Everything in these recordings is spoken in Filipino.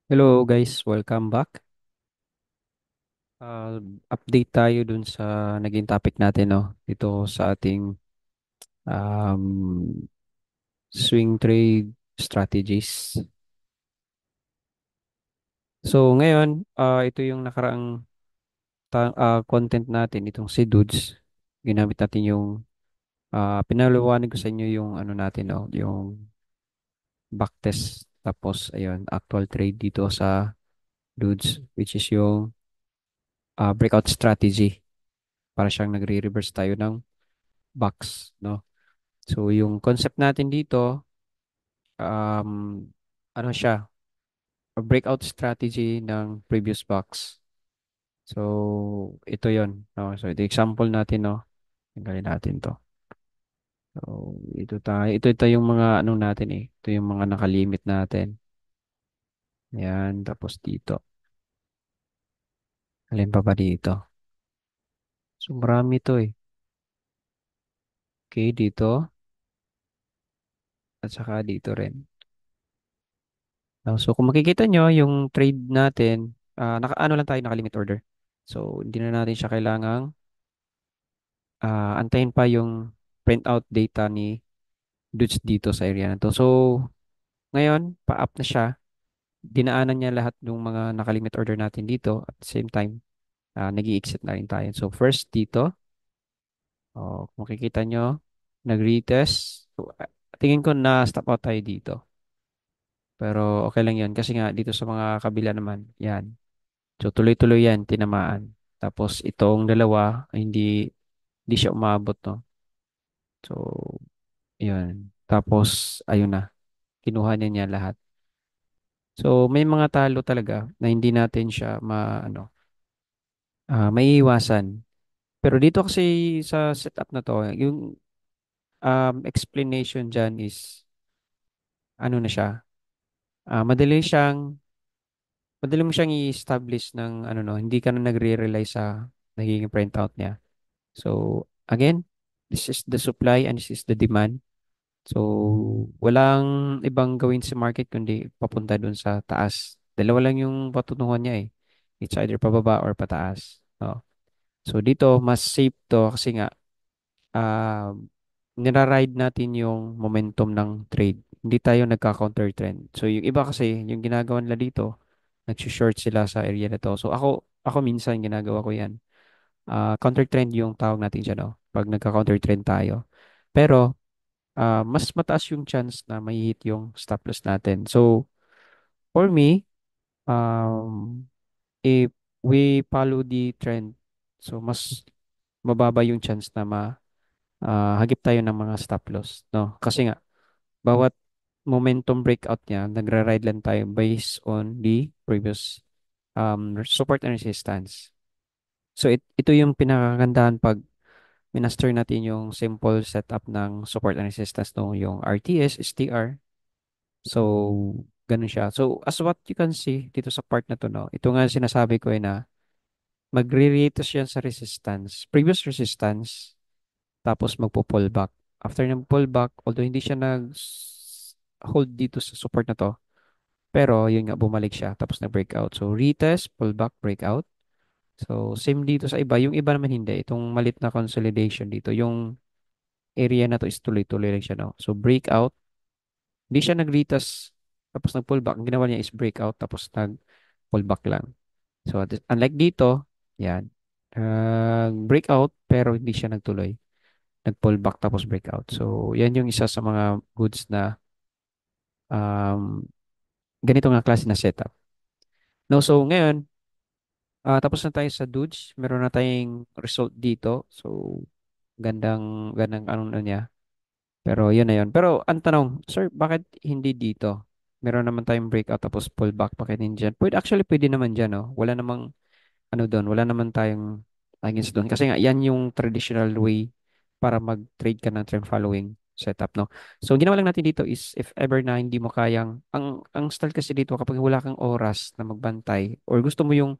Hello guys, welcome back. Uh, Update tayo dun sa naging topic natin, no? Dito sa ating um, swing trade strategies. So ngayon, ito yung nakaraang content natin, itong si Dudes. Ginamit natin yung pinaliwanag ko sa inyo yung ano natin, no? Yung backtest. Tapos, ayun, actual trade dito sa Dudes, which is yung breakout strategy. Para siyang nagre-reverse tayo ng box, no? So, yung concept natin dito, ano siya, a breakout strategy ng previous box. So, ito yon, no? So, ito example natin, no? Tanggalin natin to. So, ito yung mga ano natin eh. Ito yung mga nakalimit natin. Yan, tapos dito. Alin pa ba dito? So, marami to eh. Okay, dito. At saka dito rin. So, kung makikita nyo, yung trade natin, ano lang tayo, nakalimit order. So, hindi na natin siya kailangang antayin pa yung printout data ni Dudes dito sa area na to. So, ngayon, pa-up na siya. Dinaanan niya lahat ng mga nakalimit order natin dito. At the same time, nag-i-exit na rin tayo. So, first dito, kung makikita nyo, nag-retest. So, tingin ko na stop out tayo dito. Pero okay lang yan kasi nga dito sa mga kabila naman, yan. So, tuloy-tuloy yan, tinamaan. Tapos, itong dalawa, hindi siya umabot, no? So, yun. Tapos, ayun na. Kinuha niya lahat. So, may mga talo talaga na hindi natin siya maiiwasan. Pero dito kasi sa setup na to, yung explanation dyan is, ano na siya, ah, madali siyang, madali mo siyang i-establish ng, ano no, hindi ka na nagre-rely sa nagiging printout niya. So, again, this is the supply and this is the demand. So, walang ibang gawin sa market kundi papunta dun sa taas. Dalawa lang yung patutunguhan niya eh. It's either pababa or pataas. No? So, dito, mas safe to kasi nga, uh, niraride natin yung momentum ng trade. Hindi tayo nagka-counter trend. So, yung iba kasi, yung ginagawa nila dito, nag-short sila sa area na to. So, ako minsan ginagawa ko yan. Counter trend yung tawag natin dyan, no? Pag nagka-counter trend tayo. Pero, mas mataas yung chance na may hit yung stop loss natin. So, for me, um, if we follow the trend, so mas mababa yung chance na hagip tayo ng mga stop loss, no? Kasi nga, bawat momentum breakout niya, nagra-ride lang tayo based on the previous support and resistance. So, ito yung pinakagandahan pag minaster natin yung simple setup ng support and resistance, no? Yung RTS, STR. So, ganun siya. So, as what you can see dito sa part na to, no, ito nga sinasabi ko na magre-retest yan sa resistance, previous resistance, tapos magpo-pull back. After ng pull back, although hindi siya nag-hold dito sa support na to, pero yun nga, bumalik siya, tapos nag-breakout. So, retest, pull back, breakout. So, same dito sa iba. Yung iba naman hindi. Itong malit na consolidation dito, yung area na to is tuloy-tuloy lang siya, no? So, breakout, hindi siya nag-retest, tapos nag-pullback. Ang ginawa niya is breakout, tapos nag-pullback lang. So, unlike dito, yan, breakout, pero hindi siya nagtuloy. Nag-pullback, tapos breakout. So, yan yung isa sa mga goods na um, ganito nga klase na setup. No, so, ngayon, tapos na tayo sa dudes. Meron na tayong result dito. So, gandang ano na niya. Pero yun na yun. Pero ang tanong, sir, bakit hindi dito? Meron naman tayong breakout tapos pullback, bakit hindi dyan? Pwede naman dyan, no? Wala namang ano doon, wala naman tayong against doon. Kasi nga, yan yung traditional way para mag-trade ka ng trend following setup, no? So, ginawa lang natin dito is if ever na hindi mo kayang, ang style kasi dito kapag wala kang oras na magbantay or gusto mo yung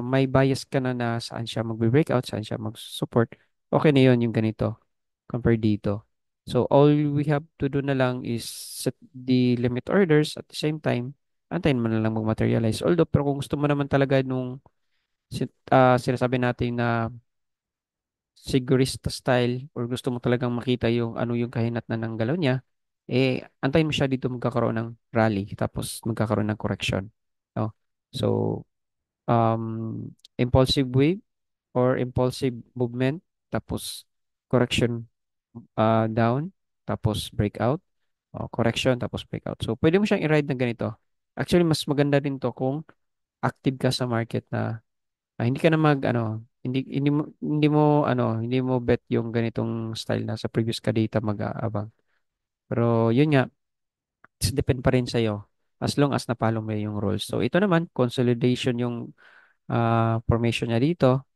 may bias ka na saan siya magbe-breakout, saan siya mag-support, okay na yun yung ganito compare dito. So, all we have to do na lang is set the limit orders at the same time. antayin mo na lang mag-materialize. Although, pero kung gusto mo naman talaga nung sinasabi natin na sigurista style or gusto mo talagang makita yung ano yung kahinatnan ng galaw niya, eh, antayin mo siya dito magkakaroon ng rally tapos magkakaroon ng correction. No? So, impulsive wave or impulsive movement tapos correction down tapos breakout correction tapos breakout. So, pwede mo siyang i-ride na ganito. Actually, mas maganda din to kung active ka sa market na hindi ka na mag ano, hindi mo bet yung ganitong style na sa previous ka data mag-aabang. Pero yun nga, it's depend pa rin sa iyo as long as napalo mo yung rules. So ito naman consolidation yung formation niya dito.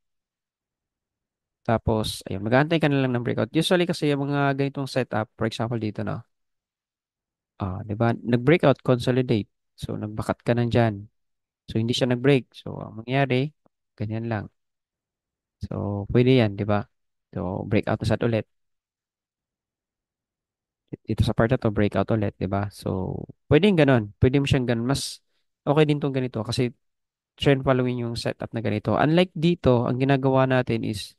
Tapos ayun, mag-aantay ka na lang ng breakout. Usually kasi yung mga ganitong setup, for example dito no. 'Di ba? Nag-breakout, consolidate. So nagbakat ka nandyan. So hindi siya nag-break. So ang mangyari, ganyan lang. So pwede yan, 'di ba? So breakout na sad ulit. Dito sa part na to, breakout ulit, di ba? So, pwedeng ganun. Pwede mo siyang ganun. Mas okay din tong ganito kasi trend following yung setup na ganito. Unlike dito, ang ginagawa natin is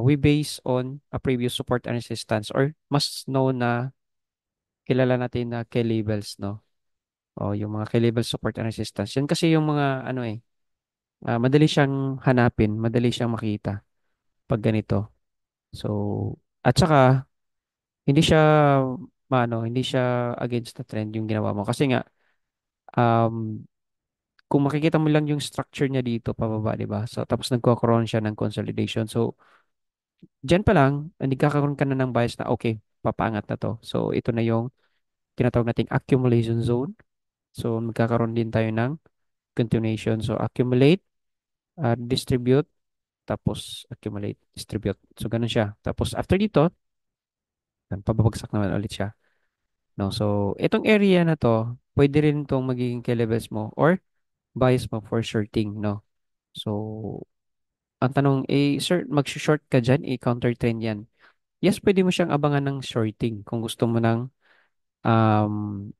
we base on a previous support and resistance or mas known na kilala natin na key labels, no? O yung mga key labels support and resistance. Yan kasi yung mga ano madali siyang hanapin, madali siyang makita pag ganito. So, at saka hindi siya against the trend yung ginawa mo. Kasi nga, um, kung makikita mo lang yung structure niya dito, pababa, di ba? So, tapos nagkakaroon siya ng consolidation. So, dyan pa lang, nagkakaroon ka na ng bias na, okay, papaangat na to. So, ito na yung tinatawag nating accumulation zone. So, magkakaroon din tayo ng continuation. So, accumulate, distribute, tapos accumulate, distribute. So, ganun siya. Tapos, after dito, pababagsak naman ulit siya. No? So, itong area na to, pwede rin itong magiging key levels mo or bias mo for shorting, no? So, ang tanong, sir, mag-short ka dyan, counter trend yan. Yes, pwede mo siyang abangan ng shorting kung gusto mo ng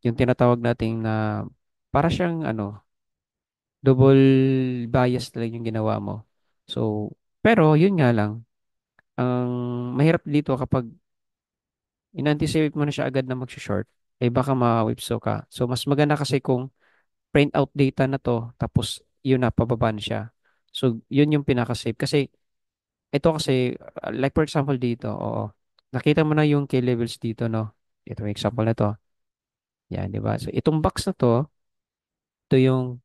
yung tinatawag nating na para siyang double bias na lang yung ginawa mo. So, pero yun nga lang, ang mahirap dito kapag in-anticipate mo na siya agad na mag-short, baka ma-whipsaw ka. So, mas maganda kasi kung print out data na to, tapos yun na, pababa na siya. So, yun yung pinaka-safe. Kasi, ito kasi, like for example dito, oo, nakita mo na yung key levels dito, no? Ito yung example na to. Yan, di ba? So, itong box na to, ito yung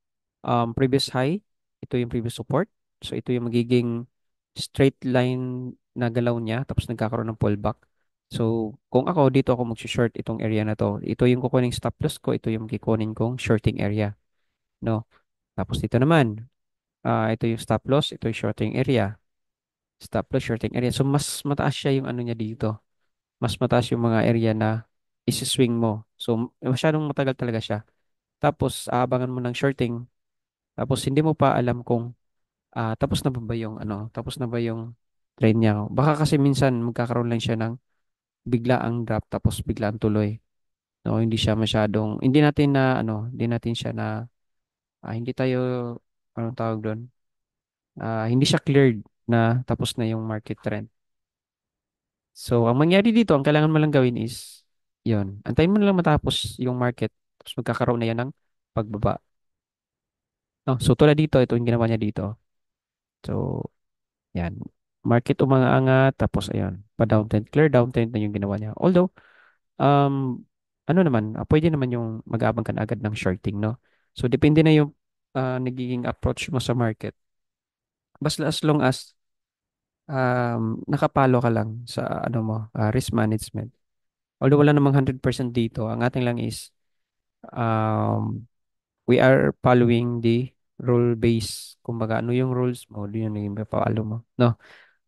previous high, ito yung previous support. So, ito yung magiging straight line na galaw niya, tapos nagkakaroon ng pullback. So, kung ako, dito ako mag-short itong area na to. Ito yung kukuning stop loss ko, ito yung kikunin kong shorting area. No? Tapos dito naman, ito yung stop loss, ito yung shorting area. Stop loss, shorting area. So, mas mataas siya yung ano niya dito. Mas mataas yung mga area na isi-swing mo. So, masyadong matagal talaga siya. Tapos, aabangan mo ng shorting. Tapos, hindi mo pa alam kung tapos na ba yung trend niya. Baka kasi minsan magkakaroon lang siya ng biglaang drop tapos biglaang tuloy. No, hindi natin siya na hindi tayo anong tawag doon? Hindi siya cleared na tapos na yung market trend. So, ang mangyari dito, ang kailangan mo lang gawin is, yon, antayin mo na lang matapos yung market, tapos magkakaroon na yan ng pagbaba. No? So, tulad dito, ito yung ginawa niya dito. So, yan. Market umaangat, tapos ayun, pa-downtrend, clear downtrend na yung ginawa niya. Although, um, pwede naman yung mag-aabang ka na agad ng shorting, no? So, depende na yung nagiging approach mo sa market. Basta as long as nakapalo ka lang sa risk management. Although wala namang 100% dito, ang ating lang is um, we are following the rule base. Kumbaga, ano yung rules mo, yun yung follow mo. No?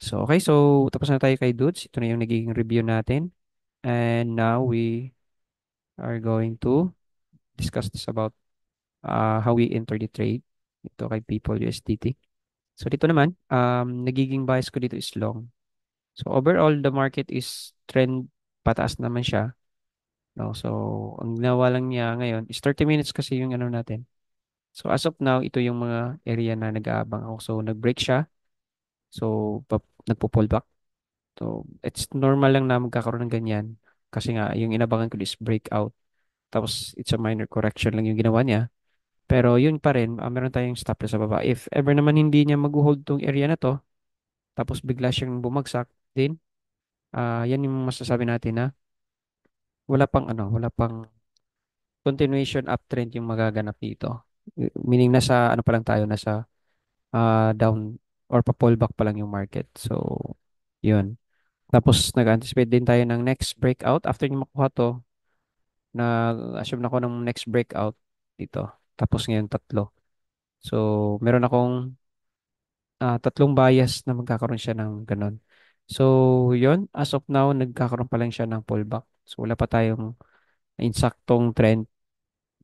So, okay. So, tapos na tayo kay Dudes. Ito na yung nagiging review natin. And now we are going to discuss this about how we enter the trade. Ito kay People USDT. So, dito naman, nagiging bias ko dito is long. So, overall, the market is trend pataas naman siya. No? So, ang ginawa lang niya ngayon is 30 minutes kasi yung ano natin. So, as of now, ito yung mga area na nag-aabang ako. So, nag-break siya. So, nagpo-pullback. So, it's normal lang na magkakaroon ng ganyan. Kasi nga, yung inabangan ko is breakout. Tapos, it's a minor correction lang yung ginawa niya. Pero, yun pa rin, meron tayong stop loss sa baba. If ever naman hindi niya mag-hold tong area na to, tapos bigla siyang bumagsak, din, yan yung masasabi natin na wala pang continuation uptrend yung magaganap dito. Meaning, nasa, ano pa lang tayo, nasa down or pa-pullback pa lang yung market. So, yun. Tapos nag-anticipate din tayo ng next breakout. After nyo makuha to, nag-assume na ako ng next breakout dito. Tapos ngayon tatlo. So, meron akong tatlong bias na magkakaroon siya ng ganun. So, yun. As of now, nagkakaroon pa lang siya ng pullback. So, wala pa tayong insaktong trend.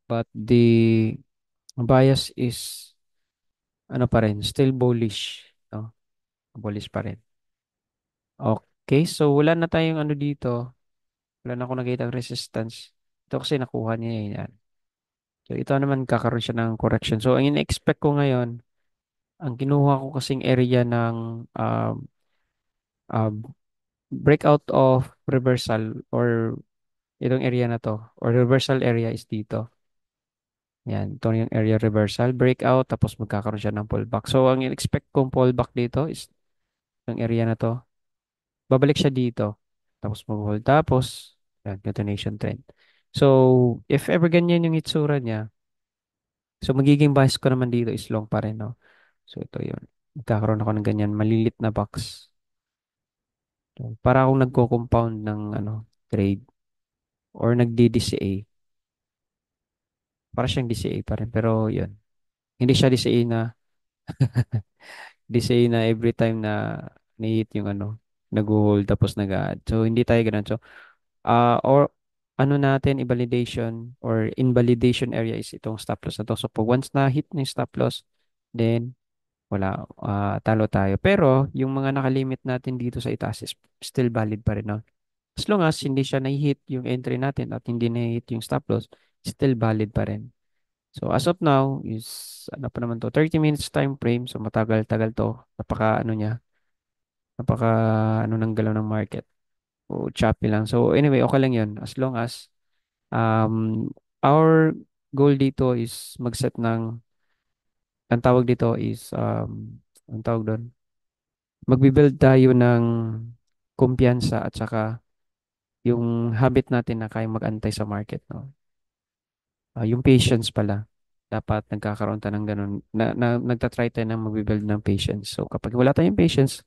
But the bias is, ano pa rin, still bullish. No? Bullish pa rin. Okay, so wala na tayong ano dito. Wala na akong nakita resistance. Ito kasi nakuha niya yan. So ito naman kakaroon siya ng correction. So ang in-expect ko ngayon, ang kinuha ko kasing area ng uh, breakout of reversal or itong area na to or reversal area is dito. Yan, ito yung area reversal, breakout, tapos magkakaroon siya ng pullback. So ang in-expect kong pullback dito is yung area na to. Babalik siya dito. Tapos mag-hold. Tapos, yan, continuation trend. So, if ever ganyan yung itsura niya, so magiging bias ko naman dito is long pa rin, no? So, ito yun. Magkakaroon ako ng ganyan, malilit na box. So, para akong nagko-compound ng ano, trade or nagdi-DCA. Para siyang DCA pa rin. Pero, yun. Hindi siya DCA na, DCA na every time na ni-hit yung ano, nag-hold tapos nag-add. So, hindi tayo ganun. So, or ano natin, invalidation or invalidation area is itong stop loss na to. So, pag once na hit ng stop loss, then wala, talo tayo. Pero, yung mga nakalimit natin dito sa itaas is still valid pa rin. No? As long as hindi siya na-hit yung entry natin at hindi na-hit yung stop loss, still valid pa rin. So, as of now, is, ano pa naman to, 30 minutes time frame. So, matagal-tagal to. Napaka, ano nang galaw ng market. O, choppy lang. So, anyway, okay lang yun. As long as our goal dito is mag-set ng, ang tawag dito is, ang tawag doon, magbibuild tayo ng kumpiyansa at saka yung habit natin na kayang mag-antay sa market, no? Yung patience pala. Dapat nagkakaroon tayo ng ganun. Nagtatry tayo ng magbibuild ng patience. So, kapag wala tayong patience,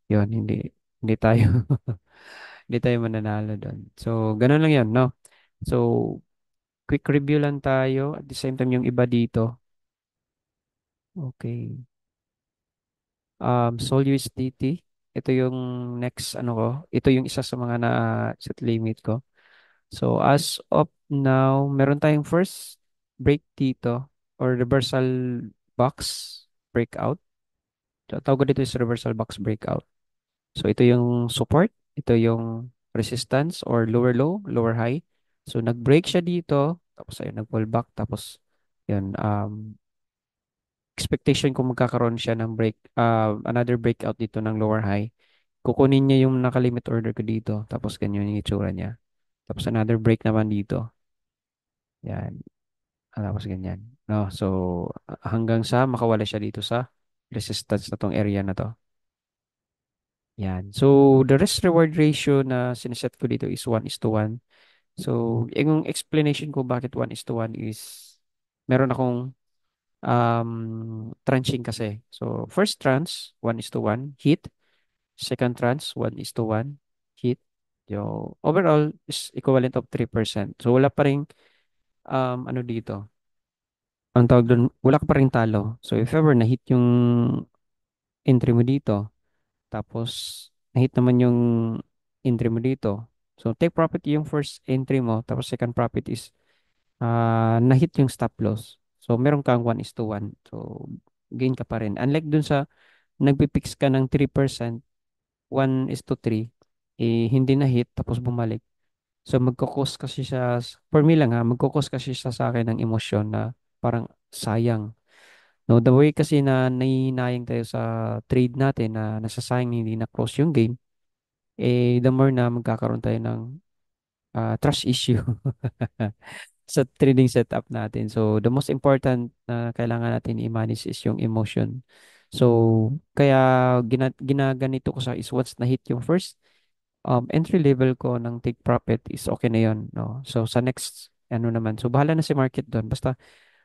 yun, hindi tayo, hindi tayo mananalo doon. So, ganun lang yun, no? So, quick review lang tayo. At the same time, yung iba dito. Okay. Sol USDT. Ito yung next ano ko. Ito yung isa sa mga na set limit ko. So as of now, meron tayong first break dito or reversal box breakout. So, tawag ko dito is reversal box breakout. So ito yung support, ito yung resistance or lower low, lower high. So nag-break siya dito, tapos ayun nag-pull back, tapos yun expectation ko magkakaroon siya ng another breakout dito ng lower high. Kukunin niya yung nakalimit order ko dito. Tapos ganyan yung itsura niya. Tapos another break naman dito. Yan. Tapos ganyan. No? So, hanggang sa makawala siya dito sa resistance na tong area na to. Yan. So, the risk reward ratio na siniset ko dito is 1:1. So, yung explanation ko bakit 1:1 is meron akong tranching kasi. So, first tranche, 1:1, hit. Second tranche, 1:1, hit. So, overall is equivalent of 3%. So, wala pa rin, ano dito, ang tawag doon, wala ka pa rin talo. So, if ever na-hit yung entry mo dito, tapos na-hit naman yung entry mo dito. So, take profit yung first entry mo, tapos second profit is na-hit yung stop loss. So, meron kang 1:1. So, gain ka pa rin. Unlike dun sa nagpipix ka ng 3%, 1:3, eh, hindi na-hit, tapos bumalik. So magkukos kasi siya, for me lang ha, magkukos kasi siya sa akin ng emosyon na parang sayang. No, the way kasi na nahihinayang tayo sa trade natin na nasasayang na hindi na close yung game, eh the more na magkakaroon tayo ng trust issue sa trading setup natin. So the most important na kailangan natin i-manage is yung emotion. So kaya ginaganito ko sa is once na hit yung first entry level ko ng take profit is okay na yun, no? So sa next ano naman, so bahala na si market doon. Basta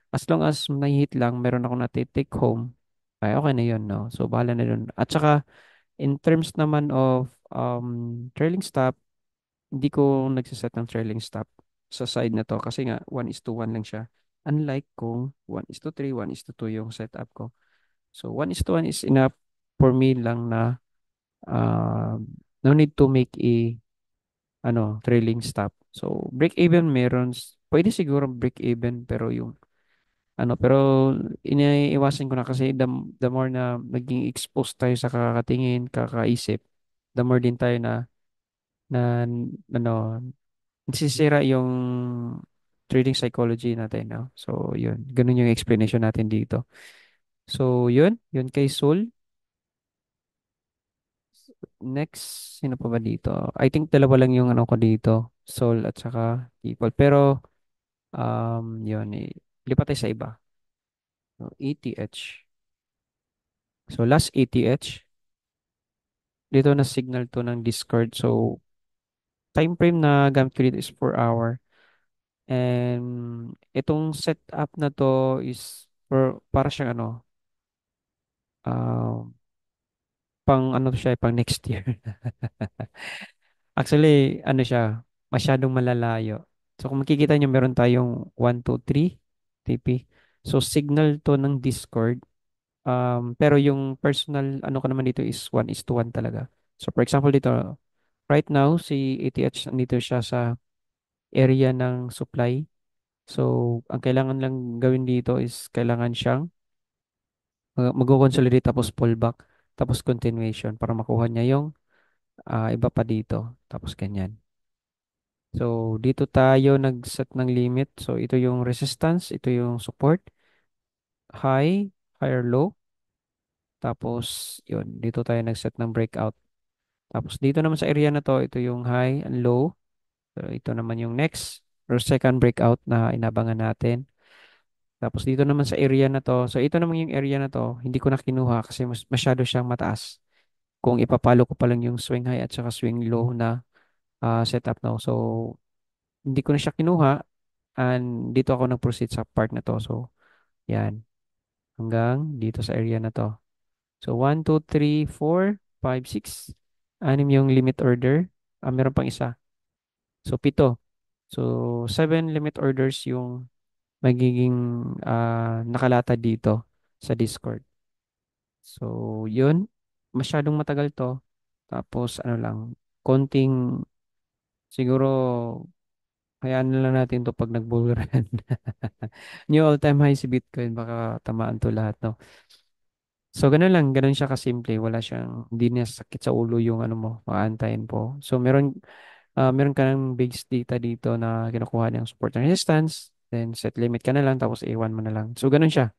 as long as na-hit lang, meron ako na take home, ay okay na yun, no? So bahala na yun. At saka in terms naman of trailing stop, hindi ko nagsiset ng trailing stop sa side na to kasi nga 1:1 lang siya. Unlike kung 1:3, 1:2 yung setup ko. So 1:1 is enough for me lang na no need to make a trailing stop. So break even meron, pwede siguro break even pero yung pero iniiwasan ko na kasi the more na naging exposed tayo sa kakatingin, kakaisip, the more din tayo na ano nasisira yung trading psychology natin, no? So, yun. Ganun yung explanation natin dito. So, yun kay Soul. Next, sino pa ba dito? I think dalawa lang yung ano ko dito. Soul at saka People. Pero, yun. Lipat tayo sa iba. So, ETH. So, last ETH. Dito na signal to ng Discord. So, time frame na gamit ko dito is 4 hour. And itong setup na to is para siyang um, pang ano siya, pang next year. Actually, ano siya, masyadong malalayo. So kung makikita nyo, meron tayong 1, 2, 3 TP. So signal to ng Discord. Pero yung personal, ano ko naman dito is 1:1 talaga. So for example dito, right now, si ATH, nandito siya sa area ng supply. So ang kailangan lang gawin dito is kailangan siyang mag-consolidate tapos pullback tapos continuation para makuha niya yung iba pa dito. Tapos ganyan. So, dito tayo nag-set ng limit. So, ito yung resistance, ito yung support, high, higher low. Tapos, yun, dito tayo nag-set ng breakout. Tapos, dito naman sa area na to, ito yung high and low. So, ito naman yung next or second breakout na inabangan natin. Tapos, dito naman sa area na to. So, ito naman yung area na to, hindi ko na kinuha kasi masyado siyang mataas. Kung ipapalo ko pa lang yung swing high at saka swing low na setup now. So, hindi ko na siya kinuha and dito ako nag-proceed sa part na to. So, yan. Hanggang dito sa area na to. So, 1, 2, 3, 4, 5, 6. Anim yung limit order. Meron pang isa. So, 7. So, 7 limit orders yung magiging nakalata dito sa Discord. So, yun. Masyadong matagal to. Tapos, ano lang, konting, siguro, hayaan na lang natin to pag nag-bull run. New all-time high si Bitcoin, baka tamaan to lahat, no? So, ganun lang, ganun siya kasimple. Wala siyang, hindi niya sakit sa ulo yung ano mo, aantayin po. So, meron ka ng base data dito na kinukuha ng support and resistance, then set limit ka na lang, tapos iwan mo na lang. So, ganun siya.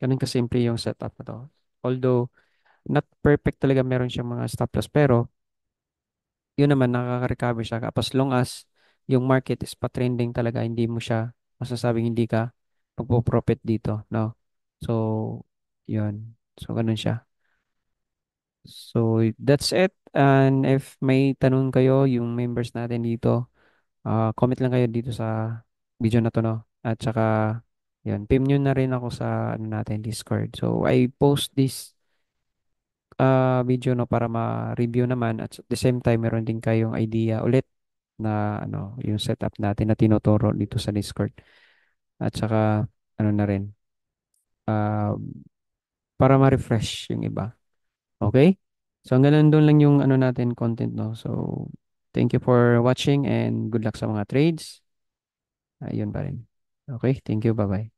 Ganun kasimple yung setup na to. Although, not perfect talaga meron siyang mga stop loss, pero, yun naman, nakaka-recover siya. As long as yung market is pa-trending talaga, hindi mo siya masasabing hindi ka magpo-profit dito, no? So, yun. So, ganun siya. So, that's it. And if may tanong kayo, yung members natin dito, comment lang kayo dito sa video na to, no? At saka, yun, pim nyo na rin ako sa ano natin, Discord. So, I post this video, no, para ma-review naman. At the same time, meron din kayong idea ulit na, yung setup natin na tinuturo dito sa Discord. At saka, ano na rin, ah, para ma-refresh yung iba. Okay? So, hanggang doon lang yung ano natin content, no? So, thank you for watching and good luck sa mga trades. Ayun pa rin. Okay? Thank you. Bye-bye.